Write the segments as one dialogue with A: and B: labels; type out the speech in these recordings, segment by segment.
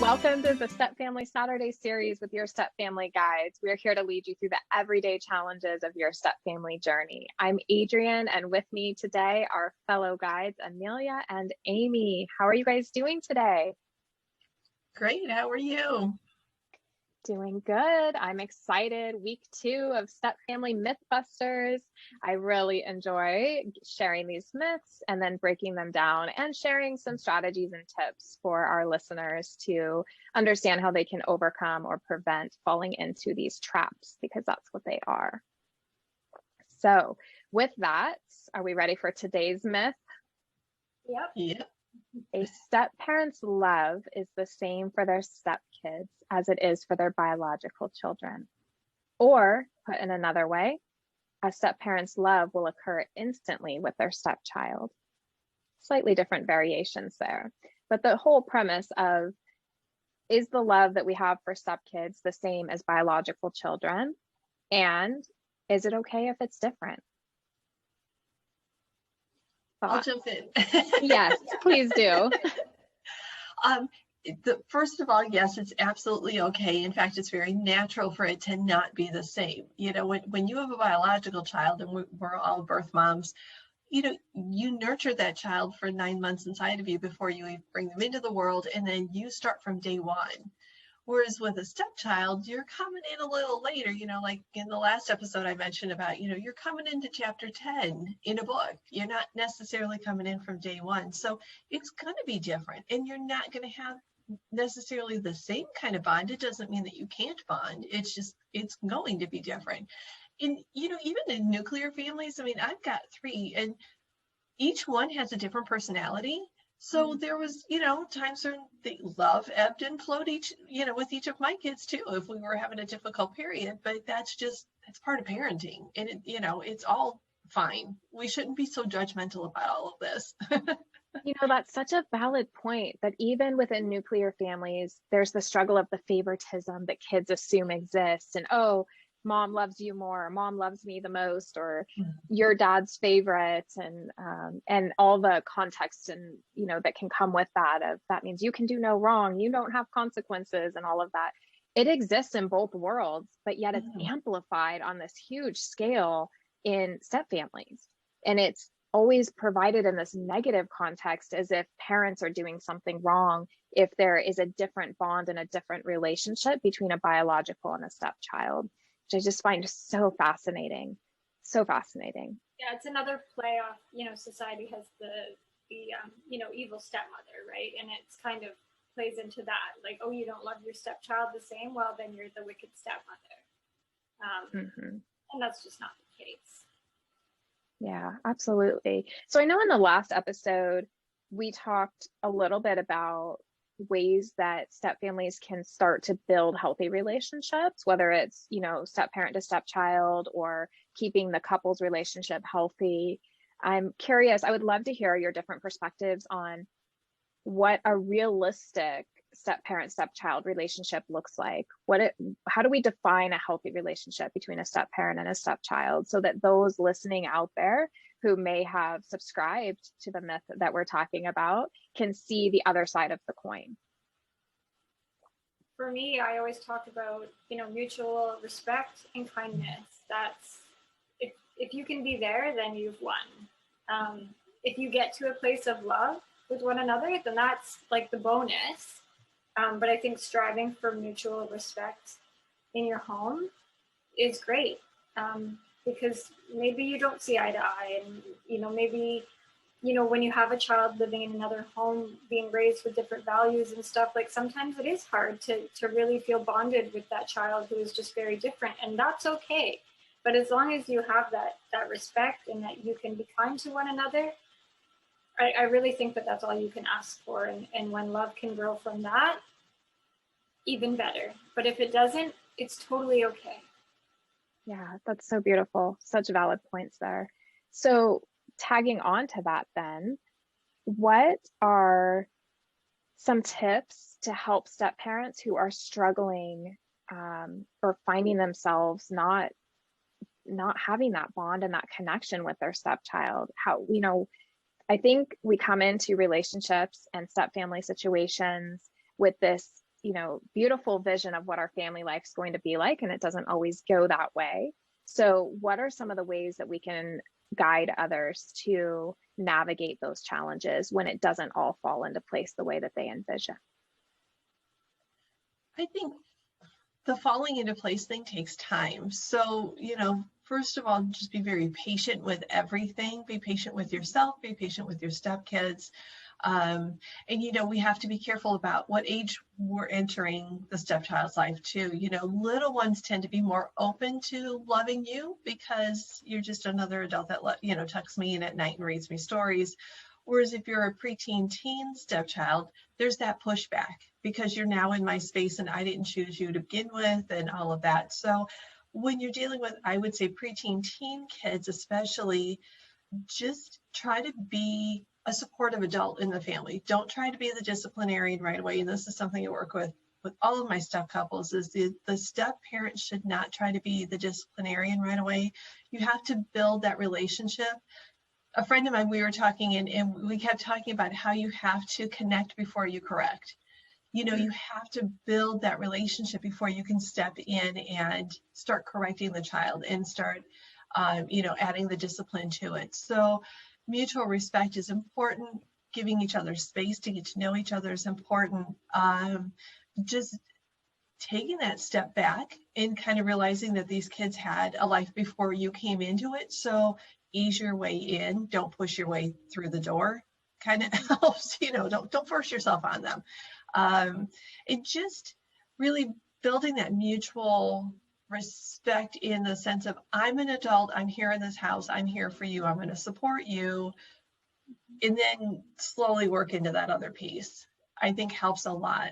A: Welcome to the Stepfamily Saturday Series with your stepfamily guides. We are here to lead you through the everyday challenges of your stepfamily journey. I'm Adrienne, and with me today are fellow guides Amelia and Amy. How are you guys doing today?
B: Great. How are you?
A: Doing good. I'm excited. Week 2 of Stepfamily Mythbusters. I really enjoy sharing these myths and then breaking them down and sharing some strategies and tips for our listeners to understand how they can overcome or prevent falling into these traps, because that's what they are. So with that, are we ready for today's myth?
B: Yep.
A: A step-parent's love is the same for their stepkids as it is for their biological children. Or, put in another way, a step-parent's love will occur instantly with their stepchild. Slightly different variations there. But the whole premise of, is the love that we have for stepkids the same as biological children? And is it okay if it's different?
B: I'll jump in.
A: Yes, please do.
B: First of all, yes, it's absolutely okay. In fact, it's very natural for it to not be the same. You know, when you have a biological child, and we're all birth moms, you know, you nurture that child for 9 months inside of you before you bring them into the world, and then you start from day one. Whereas with a stepchild, you're coming in a little later, you know, like in the last episode I mentioned about, you know, you're coming into chapter 10 in a book. You're not necessarily coming in from day one. So it's going to be different, and you're not going to have necessarily the same kind of bond. It doesn't mean that you can't bond. It's just, it's going to be different. And, you know, even in nuclear families, I mean, I've got 3, and each one has a different personality. So there was, you know, times when the love ebbed and flowed with each of my kids too, if we were having a difficult period. But that's part of parenting. And, it's all fine. We shouldn't be so judgmental about all of this.
A: You know, that's such a valid point, that even within nuclear families, there's the struggle of the favoritism that kids assume exists. And, oh, mom loves you more, mom loves me the most, or you're dad's favorite, and all the context and, you know, that can come with that, of that means you can do no wrong, you don't have consequences, and all of that. It exists in both worlds, but yet it's amplified on this huge scale in step families. And it's always provided in this negative context, as if parents are doing something wrong if there is a different bond and a different relationship between a biological and a stepchild. I just find so fascinating. So fascinating.
C: Yeah, it's another play off, you know, society has the evil stepmother, right? And it's kind of plays into that, like, oh, you don't love your stepchild the same, well, then you're the wicked stepmother. And that's just not the case.
A: Yeah, absolutely. So I know in the last episode, we talked a little bit about ways that step families can start to build healthy relationships, whether it's, you know, step parent to stepchild or keeping the couple's relationship healthy. I'm curious, I would love to hear your different perspectives on what a realistic step parent stepchild relationship looks like. How do we define a healthy relationship between a step parent and a stepchild, so that those listening out there who may have subscribed to the myth that we're talking about can see the other side of the coin?
C: For me, I always talk about, you know, mutual respect and kindness. That's, if you can be there, then you've won. If you get to a place of love with one another, then that's like the bonus. But I think striving for mutual respect in your home is great. Because maybe you don't see eye to eye, and, you know, maybe, you know, when you have a child living in another home, being raised with different values and stuff, like sometimes it is hard to really feel bonded with that child who is just very different, and that's okay. But as long as you have that respect and that you can be kind to one another, I really think that that's all you can ask for. And when love can grow from that, even better. But if it doesn't, it's totally okay.
A: Yeah, that's so beautiful. Such valid points there. So tagging on to that then, what are some tips to help step parents who are struggling or finding themselves not having that bond and that connection with their stepchild? How, you know, I think we come into relationships and step family situations with this beautiful vision of what our family life's going to be like, and it doesn't always go that way. So what are some of the ways that we can guide others to navigate those challenges when it doesn't all fall into place the way that they envision?
B: I think the falling into place thing takes time. So, first of all, just be very patient with everything. Be patient with yourself, be patient with your stepkids. And, we have to be careful about what age we're entering the stepchild's life too. Little ones tend to be more open to loving you because you're just another adult that, tucks me in at night and reads me stories. Whereas if you're a preteen teen stepchild, there's that pushback because you're now in my space and I didn't choose you to begin with and all of that. So when you're dealing with, I would say, preteen teen kids especially, just try to be a supportive adult in the family. Don't try to be the disciplinarian right away. And this is something I work with all of my step couples, is the step parent should not try to be the disciplinarian right away. You have to build that relationship. A friend of mine, we were talking and we kept talking about how you have to connect before you correct. You have to build that relationship before you can step in and start correcting the child and start, adding the discipline to it. So mutual respect is important. Giving each other space to get to know each other is important. Just taking that step back and kind of realizing that these kids had a life before you came into it. So ease your way in, don't push your way through the door, kind of helps, don't force yourself on them. And just really building that mutual respect in the sense of, I'm an adult, I'm here in this house, I'm here for you, I'm going to support you, and then slowly work into that other piece, I think helps a lot.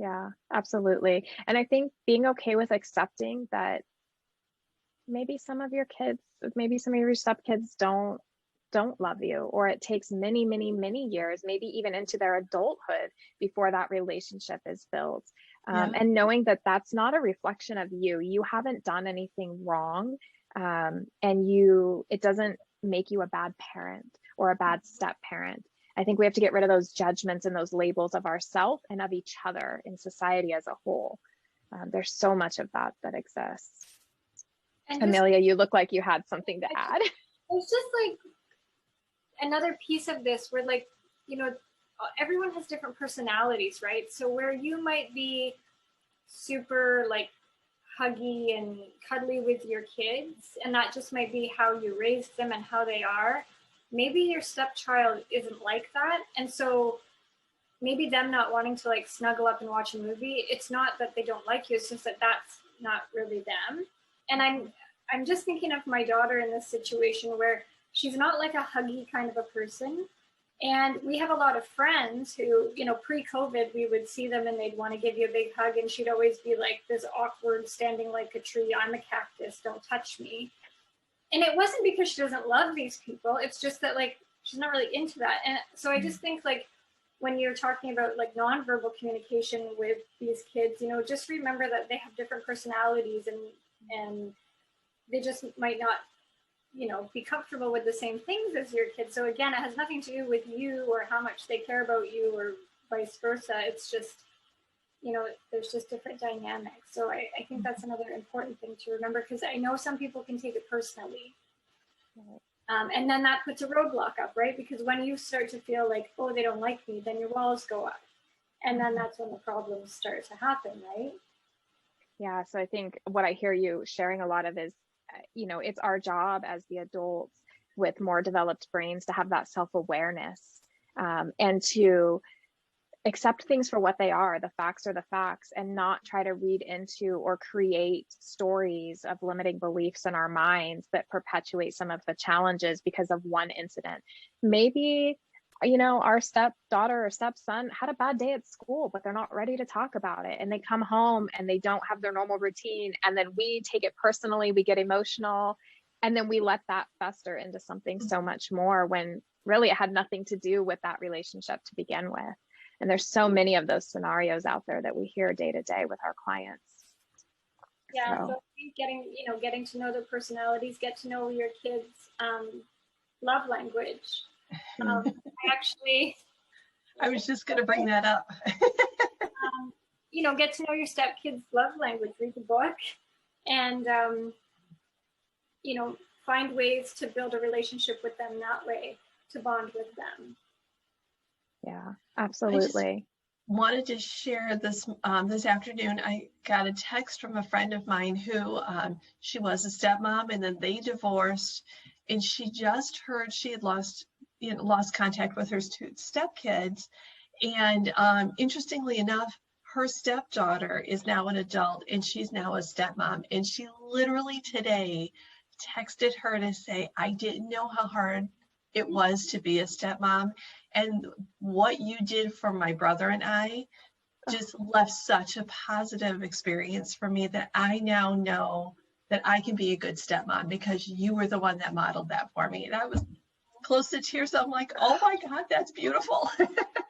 A: Yeah, absolutely. And I think being okay with accepting that maybe some of your kids, maybe some of your stepkids don't love you, or it takes many, many, many years, maybe even into their adulthood before that relationship is built. And knowing that that's not a reflection of you. You haven't done anything wrong. And it doesn't make you a bad parent or a bad step parent. I think we have to get rid of those judgments and those labels of ourselves and of each other in society as a whole. There's so much of that exists. And Amelia, you look like you had something to add.
C: It's just like another piece of this where, like, everyone has different personalities, right? So where you might be super like huggy and cuddly with your kids, and that just might be how you raised them and how they are, maybe your stepchild isn't like that. And so maybe them not wanting to like snuggle up and watch a movie, it's not that they don't like you, it's just that that's not really them. And I'm just thinking of my daughter in this situation where she's not like a huggy kind of a person. And we have a lot of friends who, pre-COVID, we would see them and they'd want to give you a big hug. And she'd always be like this awkward, standing like a tree, I'm a cactus, don't touch me. And it wasn't because she doesn't love these people. It's just that like, she's not really into that. And so I just think like, when you're talking about like nonverbal communication with these kids, just remember that they have different personalities and they just might not, be comfortable with the same things as your kids. So again, it has nothing to do with you or how much they care about you or vice versa. It's just, there's just different dynamics. So I think that's another important thing to remember, because I know some people can take it personally. And then that puts a roadblock up, right? Because when you start to feel like, oh, they don't like me, then your walls go up. And then that's when the problems start to happen, right?
A: Yeah, so I think what I hear you sharing a lot of is, it's our job as the adults with more developed brains to have that self-awareness and to accept things for what they are. The facts are the facts, and not try to read into or create stories of limiting beliefs in our minds that perpetuate some of the challenges because of one incident. Maybe, our stepdaughter or stepson had a bad day at school, but they're not ready to talk about it. And they come home and they don't have their normal routine. And then we take it personally, we get emotional, and then we let that fester into something so much more when really it had nothing to do with that relationship to begin with. And there's so many of those scenarios out there that we hear day to day with our clients.
C: Yeah, so I think getting to know their personalities, get to know your kids' love language.
B: I was just going to bring that up.
C: You know, get to know your stepkids' love language, read the book, and, you know, find ways to build a relationship with them that way, to bond with them.
A: Yeah, absolutely.
B: Wanted to share this this afternoon. I got a text from a friend of mine who she was a stepmom, and then they divorced, and she just heard she had lost contact with her two stepkids, and interestingly enough, her stepdaughter is now an adult and she's now a stepmom, and she literally today texted her to say, I didn't know how hard it was to be a stepmom, and what you did for my brother and I just left such a positive experience for me that I now know that I can be a good stepmom because you were the one that modeled that for me. And I was close to tears. I'm like, oh my God, that's beautiful.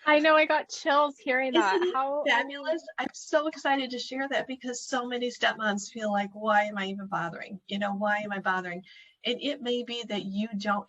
A: I know, I got chills hearing that.
B: Isn't it
A: How
B: fabulous? I'm so excited to share that because so many stepmoms feel like, why am I even bothering? You know, why am I bothering? And it may be that you don't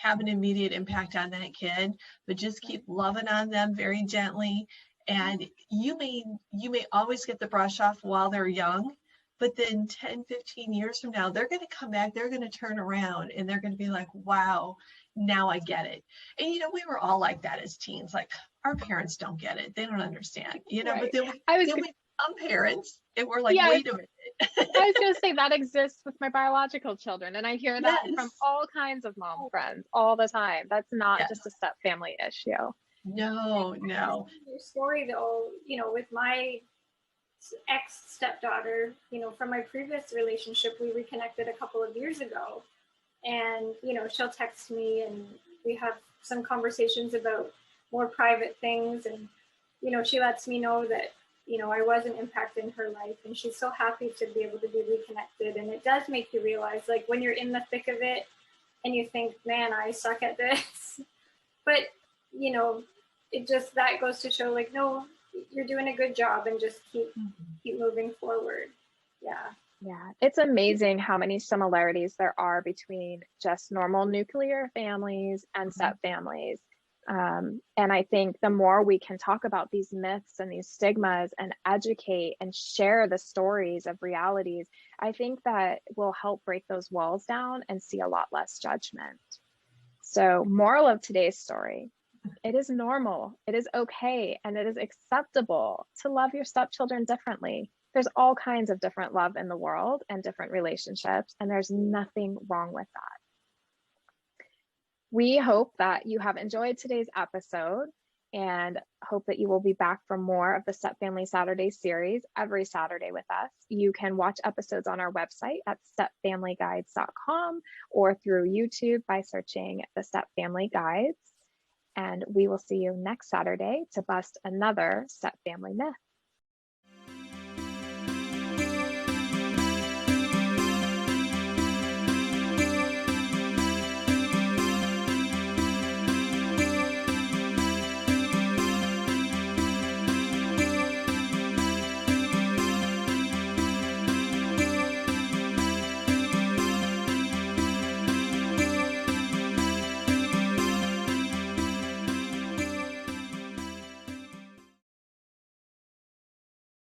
B: have an immediate impact on that kid, but just keep loving on them very gently. And you may always get the brush off while they're young, but then 10, 15 years from now, they're going to come back, they're going to turn around, and they're going to be like, wow, now I get it. And, you know, we were all like that as teens, like our parents don't get it. They don't understand, you know,
A: right.
B: but then we become parents and we're like,
A: yeah,
B: wait a minute.
A: I was going to say that exists with my biological children. And I hear that
B: Yes.
A: from all kinds of mom friends all the time. That's not just a step family issue.
B: No.
C: Your story though, you know, with my ex stepdaughter, you know, from my previous relationship, we reconnected a couple of years ago, and, you know, she'll text me and we have some conversations about more private things, and, you know, she lets me know that, you know, I wasn't impacting her life, and she's so happy to be able to be reconnected. And it does make you realize, like, when you're in the thick of it and you think, man, I suck at this, but, you know, it just, that goes to show, like, no, you're doing a good job, and just keep moving forward.
A: Yeah, it's amazing how many similarities there are between just normal nuclear families and step families. And I think the more we can talk about these myths and these stigmas and educate and share the stories of realities, I think that will help break those walls down and see a lot less judgment. So, moral of today's story: it is normal, it is okay, and it is acceptable to love your stepchildren differently. There's all kinds of different love in the world and different relationships, and there's nothing wrong with that. We hope that you have enjoyed today's episode and hope that you will be back for more of the Stepfamily Saturday series every Saturday with us. You can watch episodes on our website at stepfamilyguides.com or through YouTube by searching the Stepfamily Guides. And we will see you next Saturday to bust another step family myth.